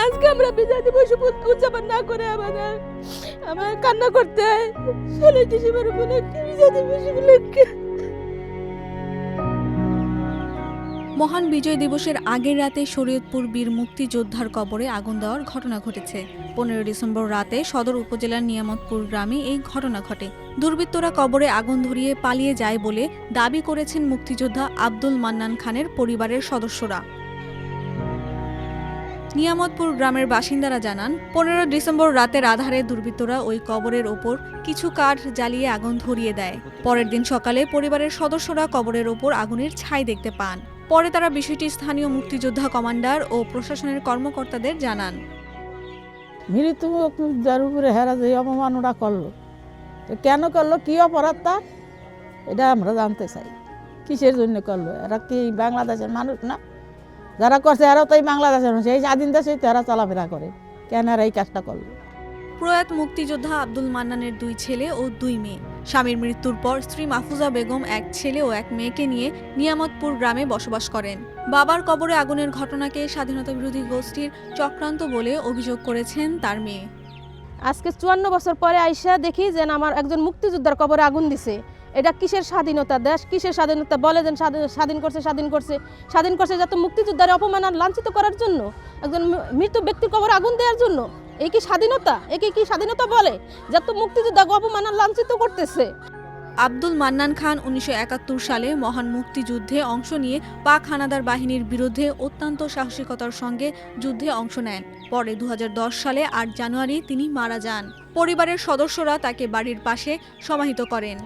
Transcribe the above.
আজকে আমরা বিজয় দিবস উদযাপন না করে আমার কান্না করতে হয় 16 ডিসেম্বর উপলক্ষে, বিজয় দিবস উপলক্ষে। মহান বিজয় দিবসের আগের রাতে শরীয়তপুর বীর মুক্তিযোদ্ধার কবরে আগুন দেওয়ার ঘটনা ঘটেছে। 15 ডিসেম্বর রাতে সদর উপজেলার নিয়ামতপুর গ্রামে এই ঘটনা ঘটে। দুর্বৃত্তরা কবরে আগুন ধরিয়ে পালিয়ে যায় বলে দাবি করেছেন মুক্তিযোদ্ধা আব্দুল মান্নান খানের পরিবারের সদস্যরা। নিয়ামতপুর গ্রামের বাসিন্দারা জানান, 15 ডিসেম্বর রাতের আধারে দুর্বৃত্তরা ওই কবরের ওপর কিছু কাঠ জ্বালিয়ে আগুন ধরিয়ে দেয়। পরের দিন সকালে পরিবারের সদস্যরা কবরের ওপর আগুনের ছাই দেখতে পান। পরে তারা বিষয়টি স্থানীয় মুক্তিযোদ্ধা কমান্ডার ও প্রশাসনের কর্মকর্তাদের জানান। মৃত্যু যার উপরে হেরা যে অপমান ওরা করলো, তো কেন করলো, কি অপরাধ তার, এটা আমরা জানতে চাই। কিসের জন্য করলো? এরা কি বাংলাদেশের মানুষ না? যারা করছে এরাও তো এই বাংলাদেশের মানুষ, এই স্বাধীন দেশে তারা চলাফেরা করে, কেন এরা এই কাজটা করলো? প্রয়াত মুক্তিযোদ্ধা আব্দুল মান্নানের 2 ছেলে ও 2 মেয়ে। স্বামীর মৃত্যুর পর স্ত্রী মাহফুজা বেগম 1 ছেলে ও 1 মেয়েকে নিয়ে নিয়ামতপুর গ্রামে বসবাস করেন। বাবার কবরে আগুনের ঘটনাকে স্বাধীনতা বিরোধী গোষ্ঠীর চক্রান্ত বলে অভিযোগ করেছেন তার মেয়ে। আজকে 54 বছর পরে আইসা দেখি যে আমার একজন মুক্তিযোদ্ধার কবরে আগুন দিছে। এটা কিসের স্বাধীনতা দেশ, কিসের স্বাধীনতা বলে? যেন স্বাধীন করছে যাতে মুক্তিযোদ্ধার অপমান আর লাঞ্ছিত করার জন্য, একজন মৃত ব্যক্তির কবরে আগুন দেওয়ার জন্য। এই কি স্বাধীনতা? একে কি স্বাধীনতা বলে? যত মুক্তিযোদ্ধাকে অপমান আর লাঞ্ছিত করতেছে। আব্দুল মান্নান খান 1971 সালে মহান মুক্তিযুদ্ধে অংশ নিয়ে পাক হানাদার বাহিনীর বিরুদ্ধে অত্যন্ত সাহসিকতার সঙ্গে যুদ্ধে অংশ নেন। পরে 2010 সালে 8 জানুয়ারি তিনি মারা যান। পরিবারের সদস্যরা তাকে বাড়ির পাশে সমাহিত করেন।